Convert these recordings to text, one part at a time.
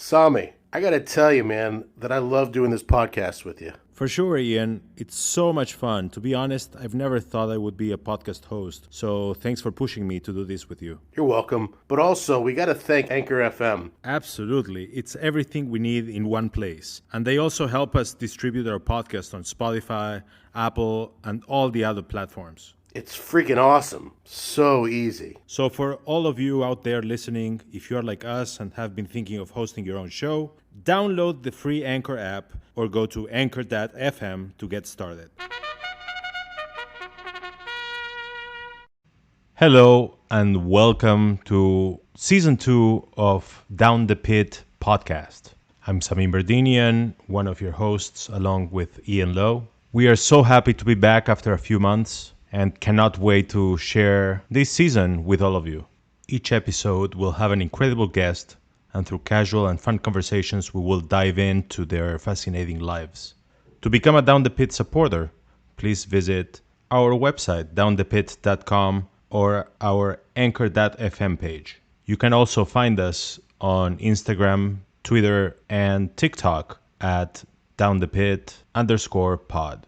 Sami, I gotta tell you, man, that I love doing this podcast with you. For sure, Ian. It's so much fun. To be honest, I've never thought I would be a podcast host. So thanks for pushing me to do this with you. You're welcome. But also, we gotta thank Anchor FM. Absolutely. It's everything we need in one place. And they also help us distribute our podcast on Spotify, Apple, and all the other platforms. It's freaking awesome. So easy. So for all of you out there listening, if you're like us and have been thinking of hosting your own show, download the free Anchor app or go to anchor.fm to get started. Hello and welcome to Season 2 of Down the Pit podcast. I'm Samim Berdinian, one of your hosts, along with Ian Lowe. We are so happy to be back after a few months and cannot wait to share this season with all of you. Each episode will have an incredible guest, and through casual and fun conversations, we will dive into their fascinating lives. To become a Down the Pit supporter, please visit our website, downthepit.com, or our anchor.fm page. You can also find us on Instagram, Twitter, and TikTok at downthepit_pod.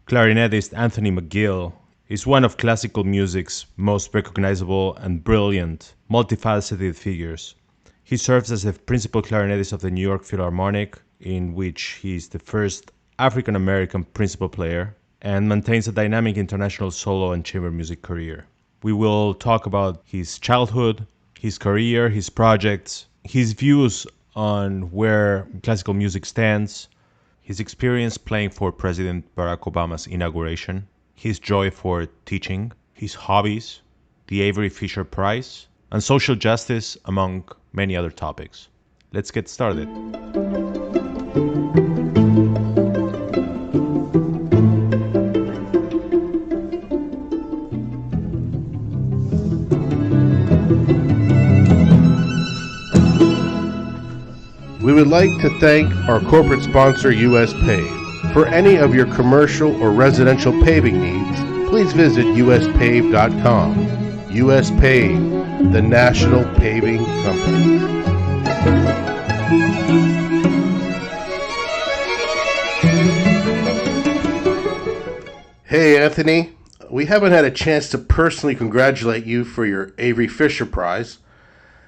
Clarinetist Anthony McGill is one of classical music's most recognizable and brilliant, multifaceted figures. He serves as the principal clarinetist of the New York Philharmonic, in which he is the first African-American principal player, and maintains a dynamic international solo and chamber music career. We will talk about his childhood, his career, his projects, his views on where classical music stands, his experience playing for President Barack Obama's inauguration, his joy for teaching, his hobbies, the Avery Fisher Prize, and social justice, among many other topics. Let's get started. We would like to thank our corporate sponsor, US Pave. For any of your commercial or residential paving needs, please visit uspave.com. US Pave, the national paving company. Hey, Anthony. We haven't had a chance to personally congratulate you for your Avery Fisher Prize.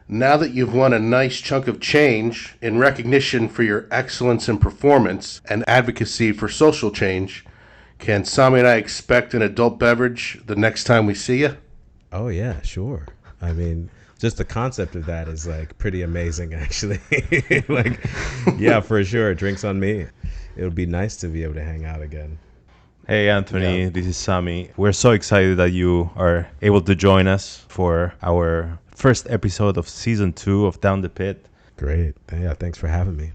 Now that you've won a nice chunk of change in recognition for your excellence in performance and advocacy for social change, can Sami and I expect an adult beverage the next time we see you? Oh, yeah, sure. I mean, just the concept of that is like pretty amazing, actually. Like, yeah, for sure. Drinks on me. It'll be nice to be able to hang out again. Hey, Anthony, This is Sami. We're so excited that you are able to join us for our first episode of Season 2 of Down the Pit. Great. Yeah, thanks for having me.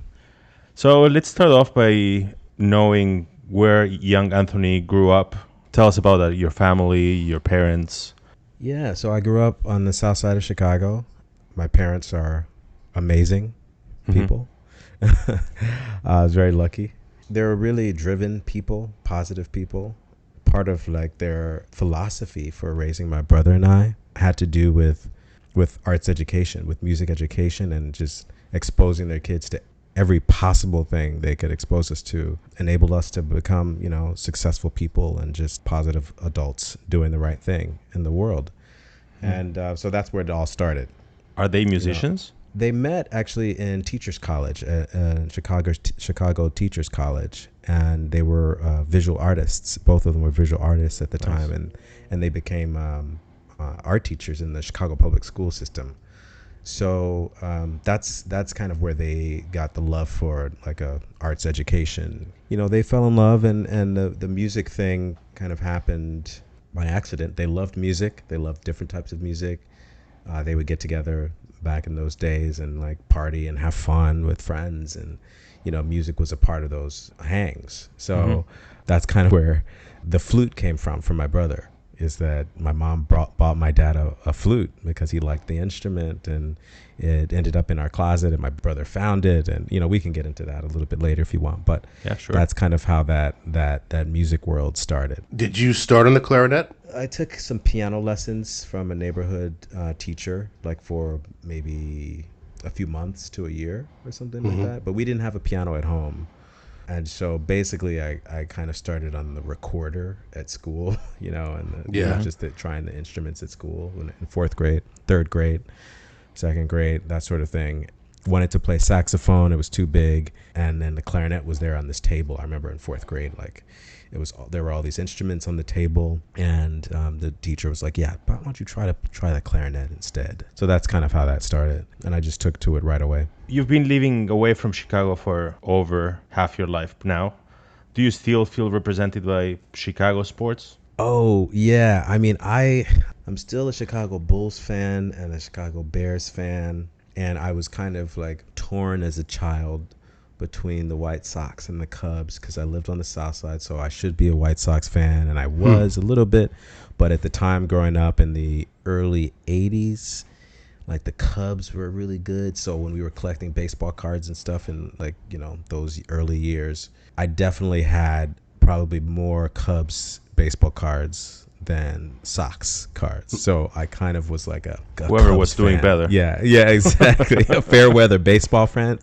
So let's start off by knowing where young Anthony grew up. Tell us about your family, your parents. Yeah, so I grew up on the south side of Chicago. My parents are amazing people. I was very lucky. They're really driven people, positive people. Part of like their philosophy for raising my brother and I had to do with arts education, with music education, and just exposing their kids to every possible thing they could expose us to, enable us to become, successful people and just positive adults doing the right thing in the world. And so that's where it all started. Are they musicians? They met actually in Teachers College, Chicago Teachers College, and they were visual artists. Both of them were visual artists at the time, and they became art teachers in the Chicago public school system. So that's kind of where they got the love for like a arts education. They fell in love, and the music thing kind of happened by accident. They loved music. They loved different types of music. They would get together back in those days and like party and have fun with friends, and music was a part of those hangs. So that's kind of where the flute came from for my brother. Is that my mom bought my dad a flute because he liked the instrument, and it ended up in our closet, and my brother found it, and we can get into that a little bit later if you want, but yeah, sure. That's kind of how that music world started. Did you start on the clarinet? I took some piano lessons from a neighborhood teacher, like for maybe a few months to a year or something like that. But we didn't have a piano at home. And so basically, I kind of started on the recorder at school, and just trying the instruments at school in fourth grade, third grade, second grade, that sort of thing. Wanted to play saxophone. It was too big. And then the clarinet was there on this table. I remember in fourth grade, there were all these instruments on the table, and the teacher was like, yeah, but why don't you try the clarinet instead? So that's kind of how that started, and I just took to it right away. You've been living away from Chicago for over half your life now. Do you still feel represented by Chicago sports? Oh, yeah. I mean, I'm still a Chicago Bulls fan and a Chicago Bears fan, and I was kind of like torn as a child between the White Sox and the Cubs because I lived on the South Side, so I should be a White Sox fan, and I was a little bit. But at the time growing up in the early 80s, like the Cubs were really good. So when we were collecting baseball cards and stuff in those early years, I definitely had probably more Cubs baseball cards than Sox cards. So I kind of was like a whoever Cubs was doing fan. better. Yeah, exactly. A fair weather baseball fan.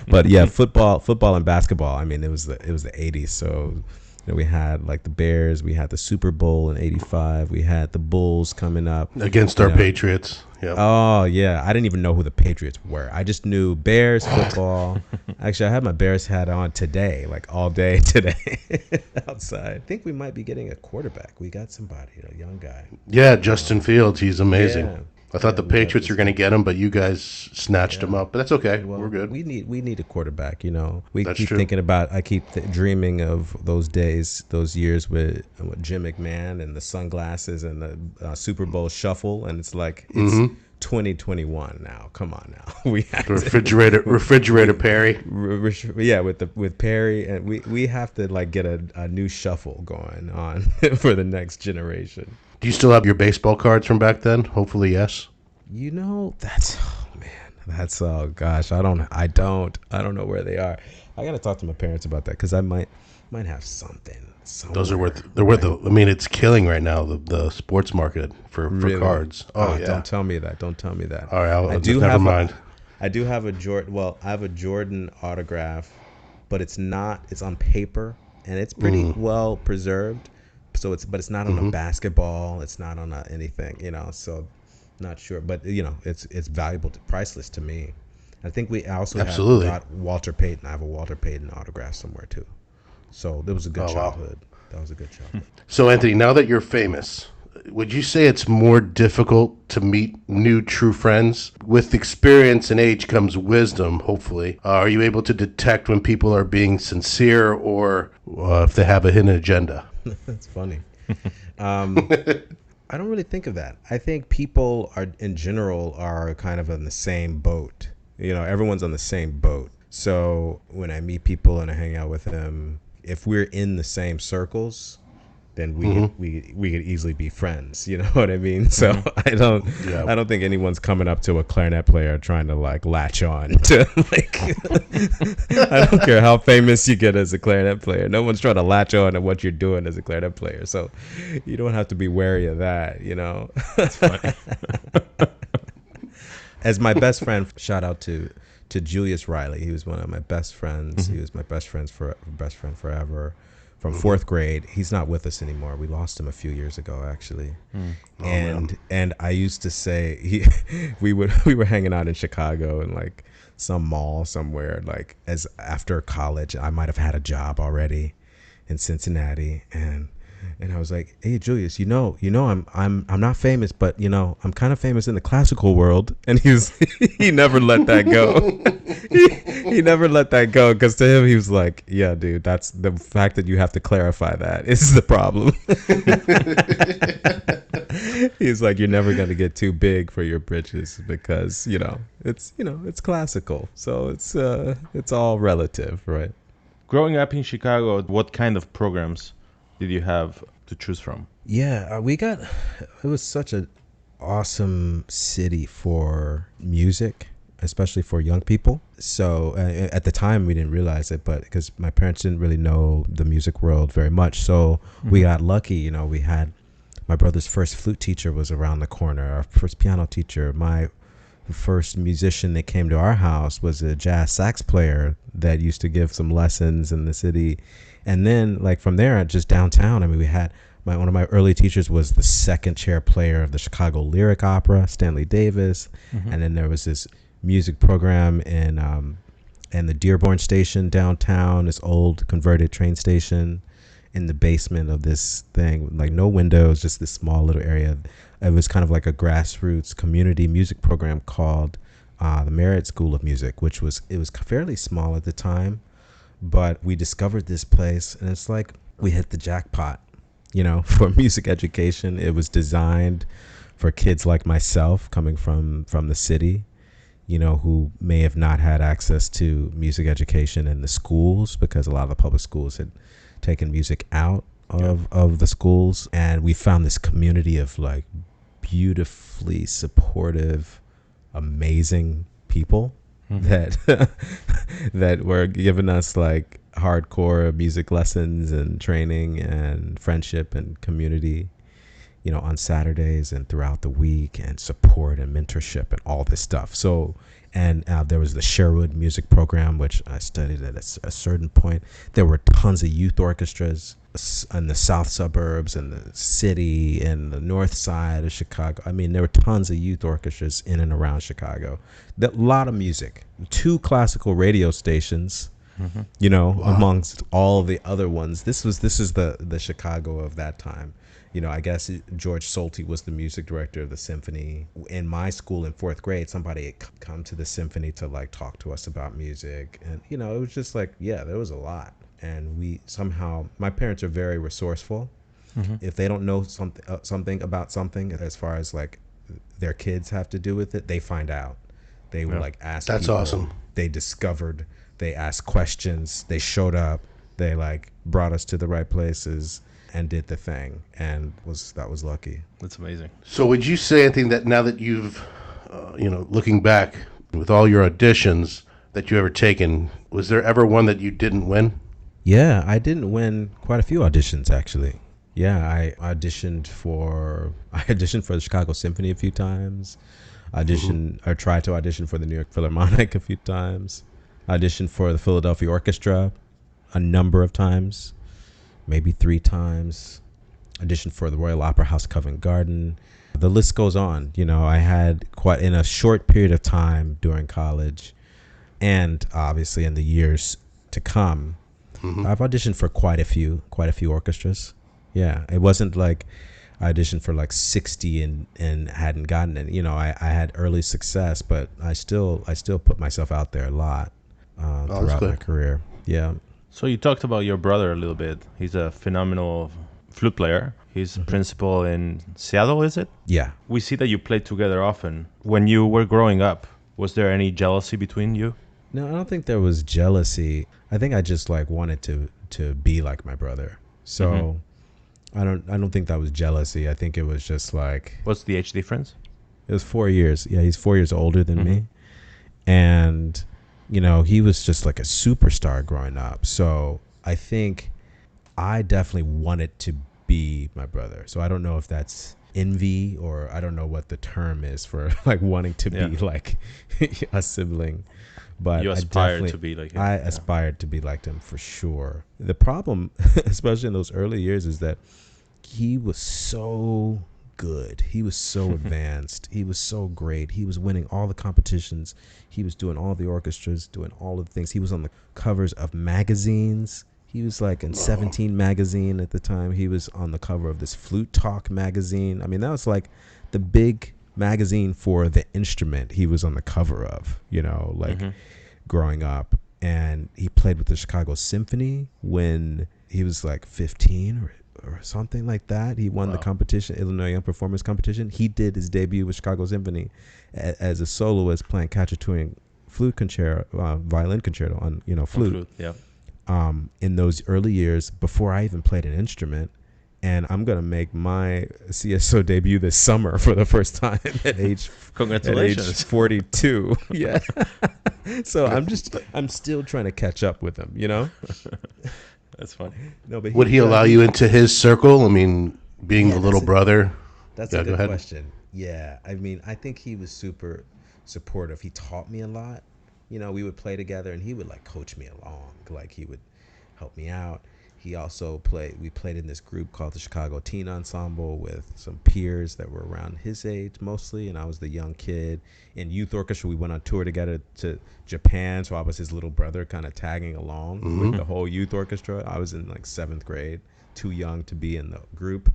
But yeah, football and basketball. I mean, it was the 80s. So we had like the Bears, we had the Super Bowl in '85, we had the Bulls coming up against our Patriots. Yep. Oh yeah, I didn't even know who the Patriots were. I just knew Bears football. Actually, I had my Bears hat on today, like all day today, outside. I think we might be getting a quarterback. We got somebody, a young guy. Yeah, Justin Fields. He's amazing. Yeah. I thought the Patriots were going to get him, but you guys snatched him up. But that's okay. Well, we're good. We need a quarterback. We That's keep true. thinking about. I keep dreaming of those days, those years with Jim McMahon and the sunglasses and the Super Bowl shuffle, and it's like it's 2021 now. Come on now, we have refrigerator Perry. with Perry, and we have to like get a new shuffle going on for the next generation. Do you still have your baseball cards from back then? Hopefully, yes. That's oh gosh, I don't know where they are. I gotta talk to my parents about that because I might have something. Those are they're worth. I mean, it's killing right now the sports market for Really? cards. Oh yeah. Don't tell me that. All right, never mind. I do have a Jordan. Well, I have a Jordan autograph, but it's on paper and it's pretty well preserved. So it's not on a basketball. It's not on anything, So not sure, but it's valuable, priceless to me. I think we also Absolutely. got Walter Payton. I have a Walter Payton autograph somewhere too. So that was a good childhood. Wow. That was a good childhood. So Anthony, now that you're famous, would you say it's more difficult to meet new true friends? With experience and age comes wisdom, hopefully. Are you able to detect when people are being sincere or if they have a hidden agenda? That's funny. I don't really think of that. I think people in general are kind of on the same boat. Everyone's on the same boat. So when I meet people and I hang out with them, if we're in the same circles, then we could easily be friends. You know what I mean? So I don't think anyone's coming up to a clarinet player trying to like latch on to like. I don't care how famous you get as a clarinet player. No one's trying to latch on to what you're doing as a clarinet player. So you don't have to be wary of that. That's funny. As my best friend, shout out to Julius Riley. He was one of my best friends. He was my best friend forever. From fourth grade. He's not with us anymore. We lost him a few years ago, actually. And I used to say we were hanging out in Chicago in like some mall somewhere. Like as after college, I might have had a job already in Cincinnati, and I was like, "Hey, Julius, I'm not famous, but I'm kind of famous in the classical world." And he never let that go. He never let that go because to him he was like, "Yeah, dude, that's the fact that you have to clarify that is the problem." He's like, "You're never going to get too big for your britches because it's classical, so it's all relative, right?" Growing up in Chicago, what kind of programs did you have to choose from? Yeah, it was such an awesome city for music, especially for young people. So at the time we didn't realize it, but because my parents didn't really know the music world very much. So we got lucky, we had my brother's first flute teacher was around the corner, our first piano teacher, my the first musician that came to our house was a jazz sax player that used to give some lessons in the city. And then like from there, just downtown, I mean, we had one of my early teachers was the second chair player of the Chicago Lyric Opera, Stanley Davis. And then there was this music program in the Dearborn Station downtown, this old converted train station in the basement of this thing, like no windows, just this small little area. It was kind of like a grassroots community music program called the Merit School of Music, it was fairly small at the time, but we discovered this place and it's like we hit the jackpot, for music education. It was designed for kids like myself coming from the city, who may have not had access to music education in the schools because a lot of the public schools had taken music out of the schools. And we found this community of like beautifully supportive, amazing people that that were giving us like hardcore music lessons and training and friendship and community, on Saturdays and throughout the week, and support and mentorship and all this stuff. So, and there was the Sherwood music program, which I studied at a certain point. There were tons of youth orchestras in the south suburbs and the city and the north side of Chicago. I mean, there were tons of youth orchestras in and around Chicago. A lot of music. 2 classical radio stations, amongst all the other ones. This is the Chicago of that time. I guess George Solti was the music director of the symphony. In my school in 4th grade, somebody had come to the symphony to like talk to us about music. And, it was just like, there was a lot. And my parents are very resourceful. If they don't know something about something as far as like their kids have to do with it, they find out. They would like ask That's people. awesome. They discovered, they asked questions, they showed up, they like brought us to the right places and did the thing, and that was lucky. That's amazing. So would you say anything that now that you've, looking back with all your auditions that you ever taken, was there ever one that you didn't win? Yeah, I didn't win quite a few auditions actually. Yeah, I auditioned for the Chicago Symphony a few times. Or tried to audition for the New York Philharmonic a few times. Auditioned for the Philadelphia Orchestra a number of times. Maybe 3 times. Auditioned for the Royal Opera House, Covent Garden. The list goes on. I had quite in a short period of time during college, and obviously in the years to come, I've auditioned for quite a few orchestras. Yeah, it wasn't like I auditioned for like 60 and hadn't gotten it. I had early success, but I still put myself out there a lot throughout my career. Yeah. So you talked about your brother a little bit. He's a phenomenal flute player. He's principal in Seattle, is it? Yeah. We see that you played together often. When you were growing up, was there any jealousy between you? No, I don't think there was jealousy. I think I just like wanted to be like my brother. So I don't think that was jealousy. I think it was just like, What's the age difference? It was 4 years. Yeah, he's 4 years older than me. And he was just like a superstar growing up. So I think I definitely wanted to be my brother. So I don't know if that's envy, or I don't know what the term is for like wanting to be like a sibling. But you aspired to be like him. I aspired to be like him for sure. The problem, especially in those early years, is that he was so good. He was so advanced. He was so great. He was winning all the competitions. He was doing all the orchestras, doing all of the things. He was on the covers of magazines. He was like in 17 magazine at the time. He was on the cover of this Flute Talk magazine. I mean, that was like the big magazine for the instrument he was on the cover of, growing up. And he played with the Chicago Symphony when he was like 15 or something like that. He won the competition, Illinois Young Performers Competition. He did his debut with Chicago Symphony as a soloist playing Cacciatore flute concerto, violin concerto on flute. In those early years before I even played an instrument. And I'm gonna make my CSO debut this summer for the first time at age Congratulations. at age 42. Yeah. So I'm still trying to catch up with him. That's funny. No, but Would he allow you into his circle? I mean, being the little brother. That's a good question. Yeah, I mean, I think he was super, supportive. He taught me a lot. You know, we would play together, and he would like coach me along. Like he would help me out. He also we played in this group called the Chicago Teen Ensemble with some peers that were around his age mostly, and I was the young kid. In youth orchestra, we went on tour together to Japan, so I was his little brother kind of tagging along with the whole youth orchestra. I was in like 7th grade, too young to be in the group,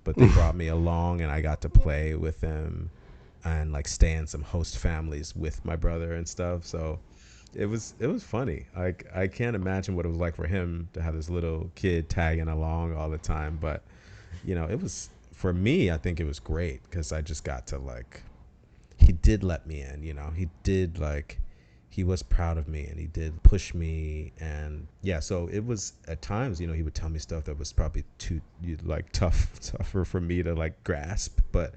but they brought me along, and I got to play with them and like stay in some host families with my brother and stuff. So it was funny. I can't imagine what it was like for him to have this little kid tagging along all the time. But you know, it was, for me, I think it was great because I just got to like, he did let me in. You know, he did like, he was proud of me and he did push me. And yeah, so it was at times, you know, he would tell me stuff that was probably too like tougher for me to like grasp. But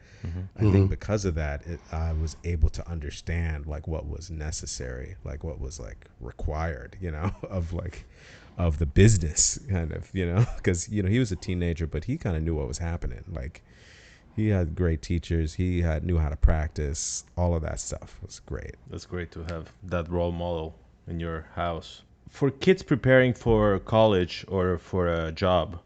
I think because of that, I was able to understand like what was necessary, like what was like required, you know, of the business kind of, you know, because, you know, he was a teenager, but he kind of knew what was happening. Like he had great teachers. He knew how to practice. All of that stuff was great. That's great to have that role model in your house. For kids preparing for college or for a job,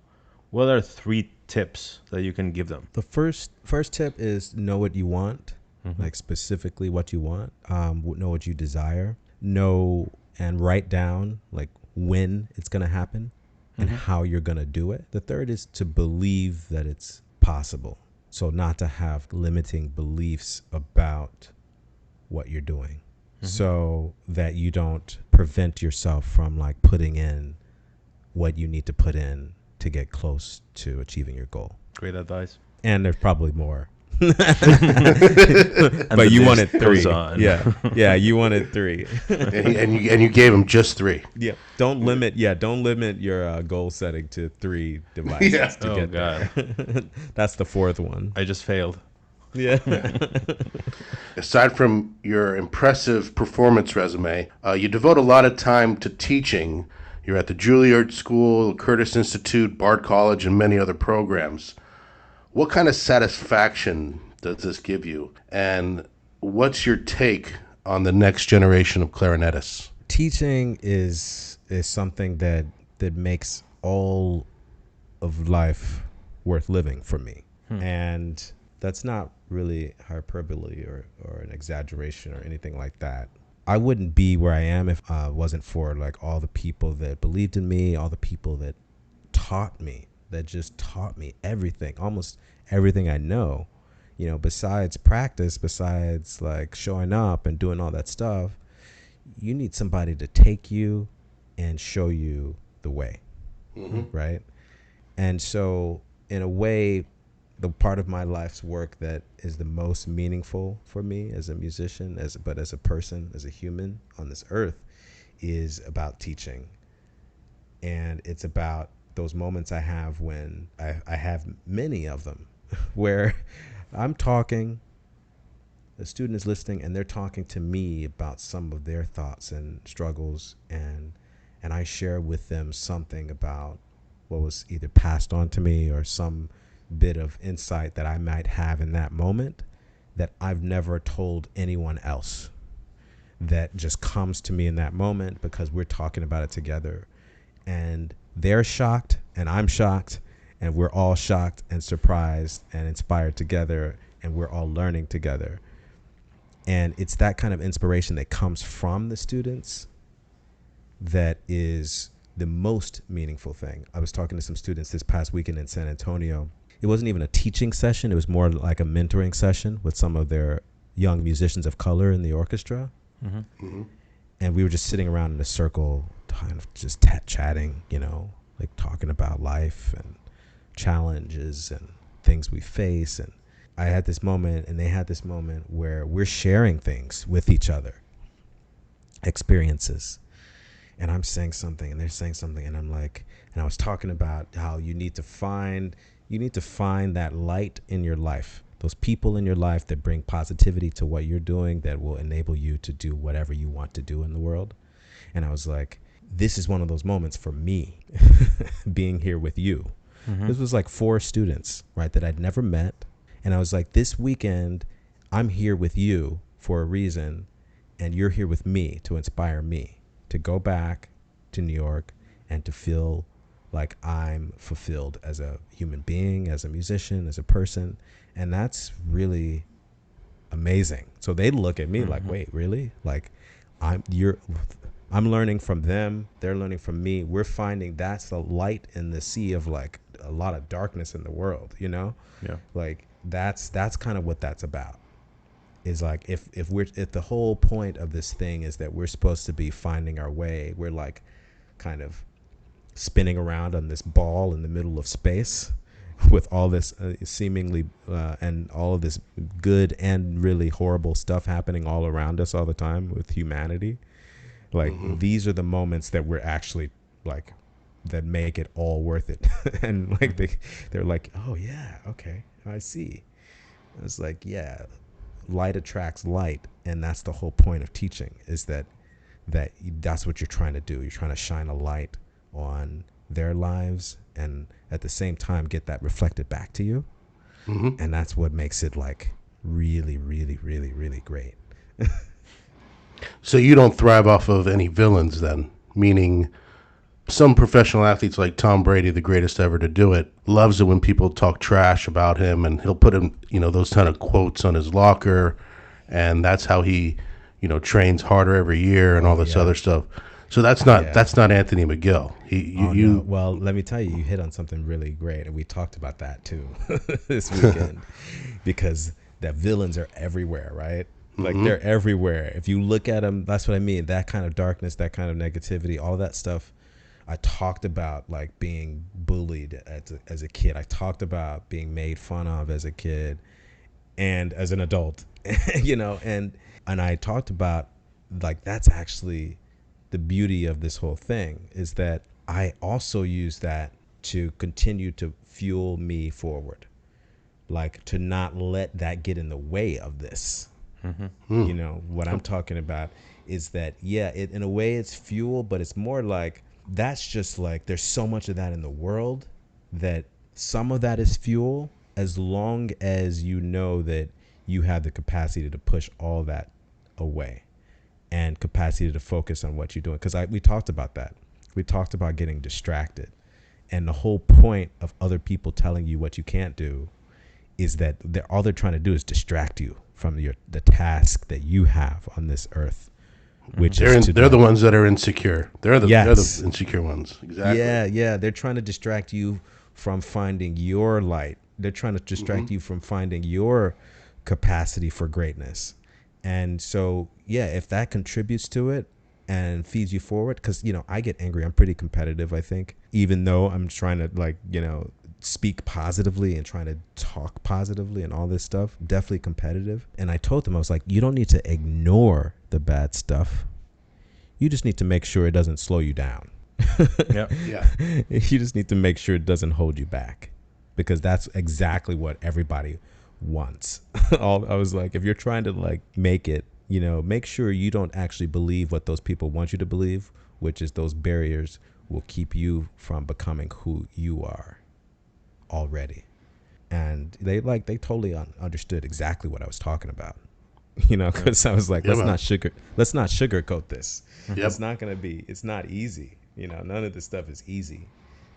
what are 3 tips that you can give them? The first tip is know what you want, like specifically what you want. Know what you desire. Know and write down like when it's going to happen and how you're going to do it. The third is to believe that it's possible. So not to have limiting beliefs about what you're doing, so that you don't prevent yourself from like putting in what you need to put in to get close to achieving your goal. Great advice. And there's probably more. But you wanted 3. On. Yeah, you wanted 3. and you gave him just 3. Yeah, don't limit your goal setting to 3 devices to get there. That's the 4th one. I just failed. Yeah. Aside from your impressive performance resume, you devote a lot of time to teaching. You're at the Juilliard School, Curtis Institute, Bard College, and many other programs. What kind of satisfaction does this give you? And what's your take on the next generation of clarinetists? Teaching is something that makes all of life worth living for me. And that's not really hyperbole or an exaggeration or anything like that. I wouldn't be where I am if it wasn't for like all the people that believed in me, all the people that taught me, that just taught me everything, almost everything I know, you know, besides practice, besides like showing up and doing all that stuff. You need somebody to take you and show you the way, right? And so in a way, the part of my life's work that is the most meaningful for me as a musician, but as a person, as a human on this earth, is about teaching. And it's about those moments I have when I have many of them where I'm talking, the student is listening, and they're talking to me about some of their thoughts and struggles, and I share with them something about what was either passed on to me or some bit of insight that I might have in that moment that I've never told anyone else, that just comes to me in that moment because we're talking about it together. And they're shocked and I'm shocked and we're all shocked and surprised and inspired together, and we're all learning together. And it's that kind of inspiration that comes from the students that is the most meaningful thing. I was talking to some students this past weekend in San Antonio. It wasn't even a teaching session. It was more like a mentoring session with some of their young musicians of color in the orchestra. And we were just sitting around in a circle, kind of just chatting, you know, like talking about life and challenges and things we face. And I had this moment and they had this moment where we're sharing things with each other, experiences. And I'm saying something and they're saying something, and I'm like, and I was talking about how you need to find that light in your life, those people in your life that bring positivity to what you're doing, that will enable you to do whatever you want to do in the world. And I was like, this is one of those moments for me being here with you. This was like 4 students, right, that I'd never met. And I was like, this weekend, I'm here with you for a reason, and you're here with me to inspire me to go back to New York and to feel like I'm fulfilled as a human being, as a musician, as a person. And that's really amazing. So they look at me like, wait, really? Like I'm learning from them, they're learning from me. We're finding that's the light in the sea of like a lot of darkness in the world, you know? Yeah. Like that's kind of what that's about. Is like if the whole point of this thing is that we're supposed to be finding our way, we're like kind of spinning around on this ball in the middle of space with all this seemingly and all of this good and really horrible stuff happening all around us all the time with humanity. Like these are the moments that we're actually like that make it all worth it. And like they're like, oh yeah, okay, I see. It's like, yeah, light attracts light, and that's the whole point of teaching, is that's what you're trying to do. You're trying to shine a light on their lives and at the same time get that reflected back to you. And that's what makes it like really, really, really, really great. So you don't thrive off of any villains then, meaning some professional athletes like Tom Brady, the greatest ever to do it, loves it when people talk trash about him, and he'll put him, those kind of quotes on his locker, and that's how he, trains harder every year and all this other stuff. So that's not Anthony McGill. No. Well, let me tell you, you hit on something really great, and we talked about that too this weekend, because that villains are everywhere, right? Like they're everywhere. If you look at them, that's what I mean. That kind of darkness, that kind of negativity, all that stuff. I talked about like being bullied as a kid. I talked about being made fun of as a kid and as an adult, and I talked about like that's actually the beauty of this whole thing, is that I also use that to continue to fuel me forward, like to not let that get in the way of this. What I'm talking about is that, in a way it's fuel, but it's more like, that's just like, there's so much of that in the world that some of that is fuel, as long as you know that you have the capacity to push all that away and capacity to focus on what you're doing. Because we talked about that. We talked about getting distracted. And the whole point of other people telling you what you can't do is that all they're trying to do is distract you from the task that you have on this earth. Which they're the ones that are insecure. They're the insecure ones. Exactly. Yeah. They're trying to distract you from finding your light. They're trying to distract you from finding your capacity for greatness. And so, if that contributes to it and feeds you forward, because, I get angry. I'm pretty competitive, I think, even though I'm trying to speak positively and trying to talk positively and all this stuff. Definitely competitive. And I told them, I was like, you don't need to ignore the bad stuff. You just need to make sure it doesn't slow you down. Yeah. You just need to make sure it doesn't hold you back, because that's exactly what everybody wants. I was like, if you're trying to make it, make sure you don't actually believe what those people want you to believe, which is those barriers will keep you from becoming who you are already. And they totally understood exactly what I was talking about, because I was like, let's not sugarcoat this. It's not going to be, it's not easy. None of this stuff is easy.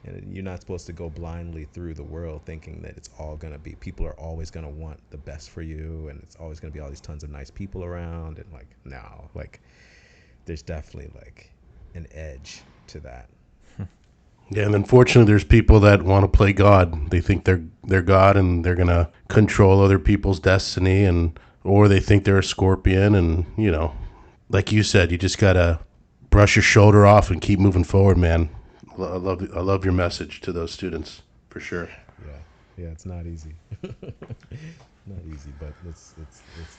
And you're not supposed to go blindly through the world thinking that it's all going to be, people are always going to want the best for you. And it's always going to be all these tons of nice people around. And there's definitely an edge to that. Yeah, and unfortunately, there's people that want to play God. They think they're God, and they're gonna control other people's destiny, or they think they're a scorpion, and like you said, you just gotta brush your shoulder off and keep moving forward, man. I love your message to those students for sure. Yeah, it's not easy. Not easy, but it's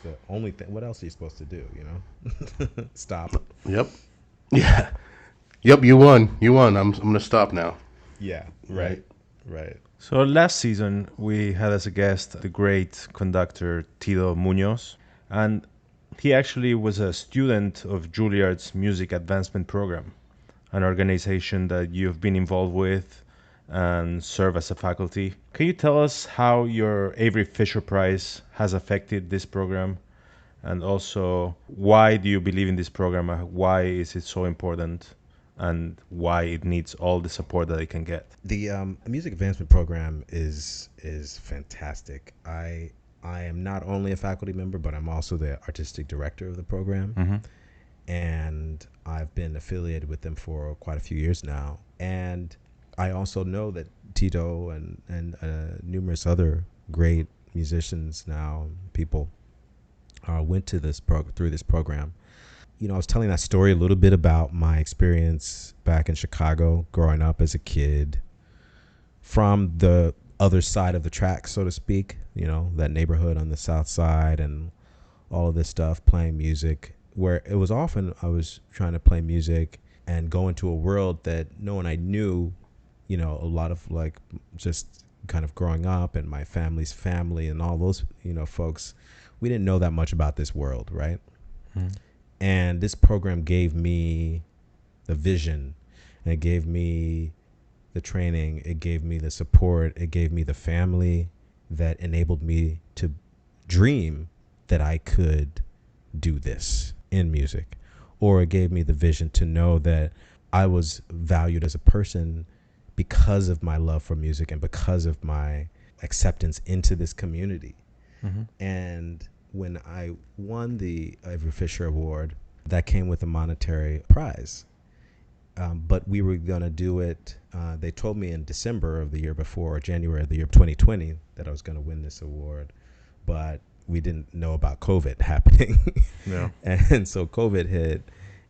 the only thing. What else are you supposed to do? Stop. Yep. Yeah. Yep, you won. I'm going to stop now. Yeah, right. So last season, we had as a guest the great conductor Tito Munoz, and he actually was a student of Juilliard's Music Advancement Program, an organization that you've been involved with and serve as a faculty. Can you tell us how your Avery Fisher Prize has affected this program And also, why do you believe in this program? Why is it so important? And why it needs all the support that it can get? The music advancement program is fantastic. I am not only a faculty member, but I'm also the artistic director of the program, and I've been affiliated with them for quite a few years now. And I also know that Tito and numerous other great musicians now, people, went to through this program. You know, I was telling that story a little bit about my experience back in Chicago, growing up as a kid from the other side of the tracks, so to speak, you know, that neighborhood on the south side and all of this stuff, playing music, where it was often I was trying to play music and go into a world that no one I knew, you know, a lot of like just kind of growing up and my family's family and all those, you know, folks, we didn't know that much about this world, right? And this program gave me the vision, and it gave me the training, it gave me the support, it gave me the family that enabled me to dream that I could do this in music. Or it gave me the vision to know that I was valued as a person because of my love for music and because of my acceptance into this community. And when I won the Avery Fisher Award, that came with a monetary prize. But we were going to do it. They told me in December of the year before, or January of the year 2020, that I was going to win this award. But we didn't know about COVID happening. Yeah. And so COVID hit,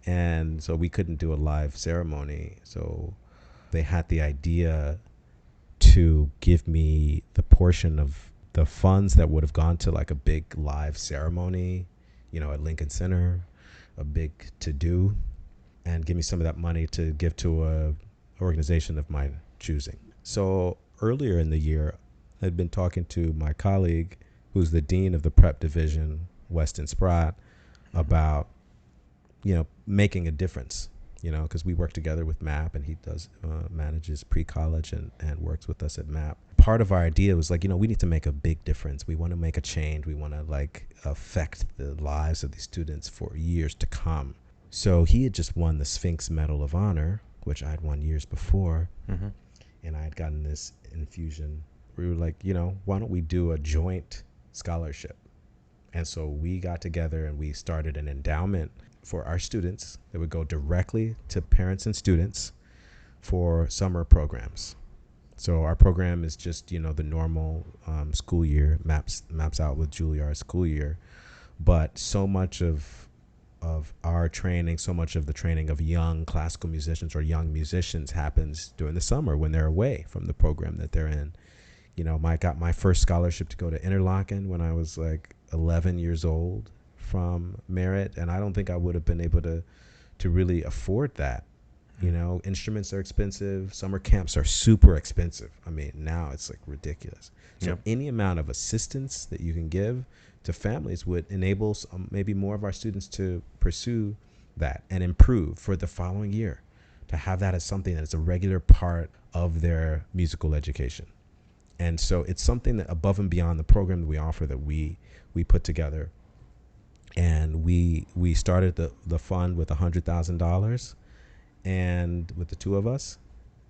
and so we couldn't do a live ceremony. So they had the idea to give me the portion of the funds that would have gone to like a big live ceremony, you know, at Lincoln Center, a big to-do, and give me some of that money to give to a organization of my choosing. So earlier in the year, I'd been talking to my colleague, who's the dean of the prep division, Weston Spratt, about, you know, making a difference, you know, because we work together with MAP, and he does manages pre-college and works with us at MAP. Part of our idea was like, you know, we need to make a big difference. We want to make a change. We want to like affect the lives of these students for years to come. So he had just won the Sphinx Medal of Honor, which I'd won years before, and I had gotten this infusion. We were like, you know, why don't we do a joint scholarship? And so we got together and we started an endowment for our students that would go directly to parents and students for summer programs. So our program is just, you know, the normal school year, maps out with Juilliard school year. But so much of our training, so much of the training of young classical musicians or young musicians happens during the summer when they're away from the program that they're in. You know, I got my first scholarship to go to Interlaken when I was like 11 years old from Merit, and I don't think I would have been able to really afford that. You know, instruments are expensive. Summer camps are super expensive. I mean, now it's like ridiculous. So any amount of assistance that you can give to families would enable maybe more of our students to pursue that and improve for the following year, to have that as something that is a regular part of their musical education. And so it's something that above and beyond the program that we offer that we put together. And we started the fund with $100,000, and with the two of us,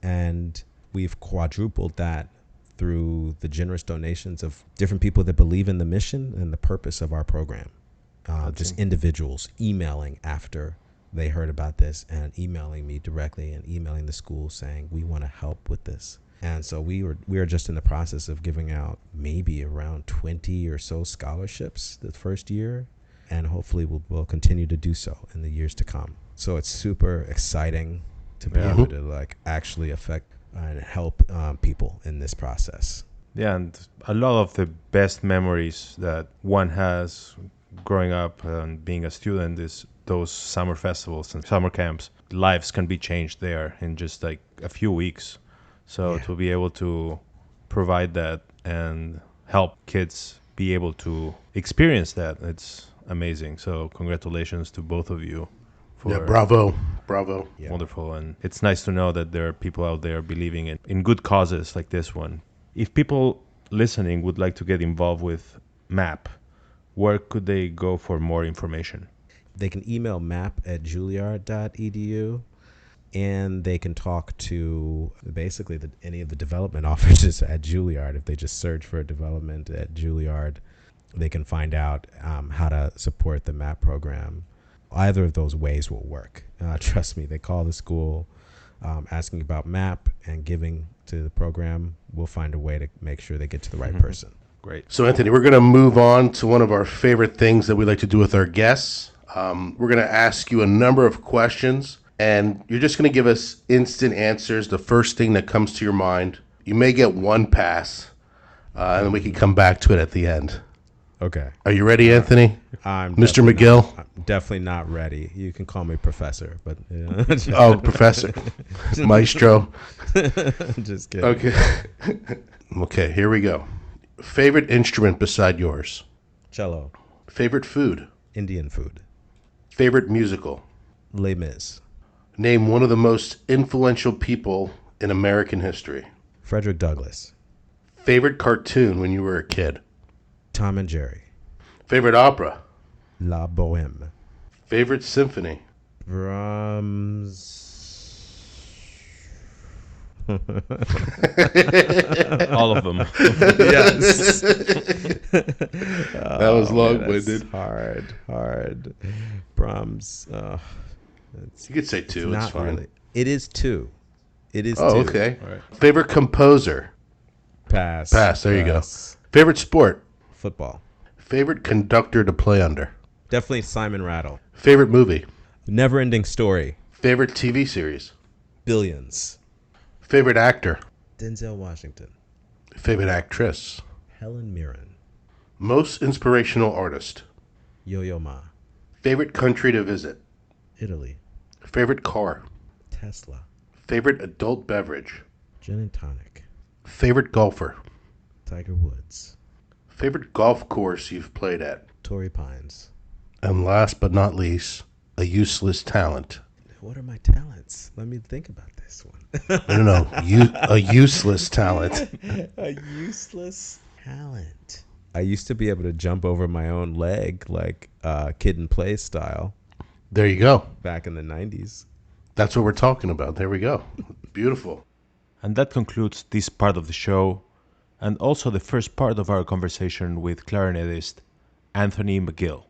and we've quadrupled that through the generous donations of different people that believe in the mission and the purpose of our program. Just individuals emailing after they heard about this and emailing me directly and emailing the school saying, we want to help with this. And so we are just in the process of giving out maybe around 20 or so scholarships the first year, and hopefully we'll continue to do so in the years to come. So it's super exciting to be able to like actually affect and help people in this process. Yeah, and a lot of the best memories that one has growing up and being a student is those summer festivals and summer camps. Lives can be changed there in just like a few weeks. So to be able to provide that and help kids be able to experience that, it's amazing. So congratulations to both of you. Bravo. Yeah. Wonderful. And it's nice to know that there are people out there believing in good causes like this one. If people listening would like to get involved with MAP, Where could they go for more information? They can email map@juilliard.edu, and they can talk to basically any of the development officers at Juilliard. If they just search for development at Juilliard, they can find out how to support the MAP program. Either of those ways will work. Trust me, they call the school asking about MAP and giving to the program. We'll find a way to make sure they get to the right person. Great. So, Anthony, we're going to move on to one of our favorite things that we like to do with our guests. We're going to ask you a number of questions, and you're just going to give us instant answers, the first thing that comes to your mind. You may get one pass, and then we can come back to it at the end. Okay. Are you ready, Anthony? I'm Mr. definitely McGill? I'm definitely not ready. You can call me Professor, but Oh, Professor. Maestro. just kidding. Okay. Okay, here we go. Favorite instrument beside yours? Cello, Favorite food? Indian food, Favorite musical? Les Mis, Name one of the most influential people in American history. Frederick Douglass, Favorite cartoon when you were a kid? Tom and Jerry, Favorite opera? La Boheme, Favorite symphony? Brahms. All of them. Yes. That was long-winded. Hard. Brahms. You could say two. It's Not fine. really. It is two. It is Oh, two. okay. All right. Favorite composer? Pass. Pass. There you go. Pass. Favorite sport? Football. Favorite conductor to play under? Definitely Simon Rattle. Favorite movie? Never Ending Story. Favorite TV series? Billions. Favorite actor? Denzel Washington. Favorite actress? Helen Mirren. Most inspirational artist? Yo-Yo Ma. Favorite country to visit? Italy. Favorite car? Tesla. Favorite adult beverage? Gin and tonic. Favorite golfer? Tiger Woods. Favorite golf course you've played at? Torrey Pines. And last but not least, a useless talent. What are my talents? Let me think about this one. No. A useless talent. A useless talent. I used to be able to jump over my own leg like Kid and Play style There you go. back in the 90s. That's what we're talking about. There we go. Beautiful. And that concludes this part of the show, and also the first part of our conversation with clarinetist Anthony McGill.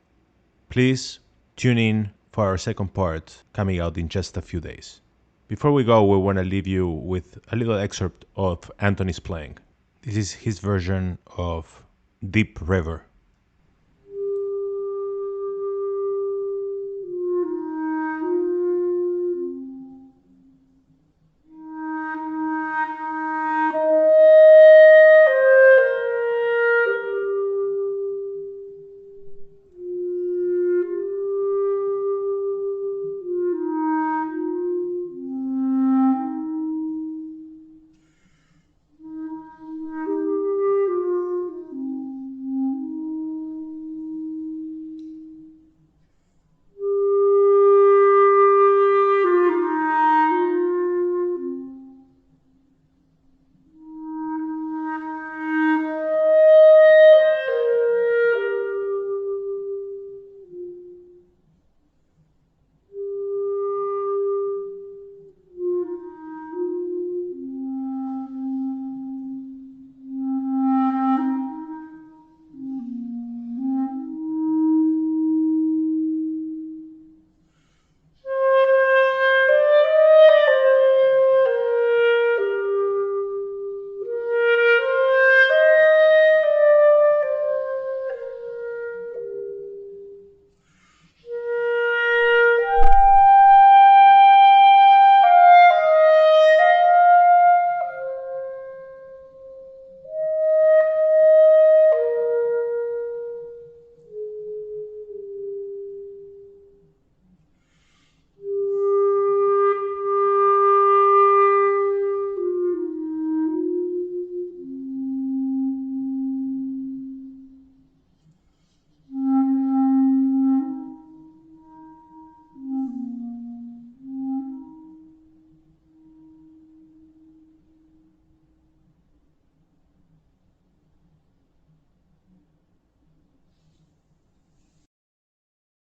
Please tune in for our second part coming out in just a few days. Before we go, we want to leave you with a little excerpt of Anthony's playing. This is his version of Deep River.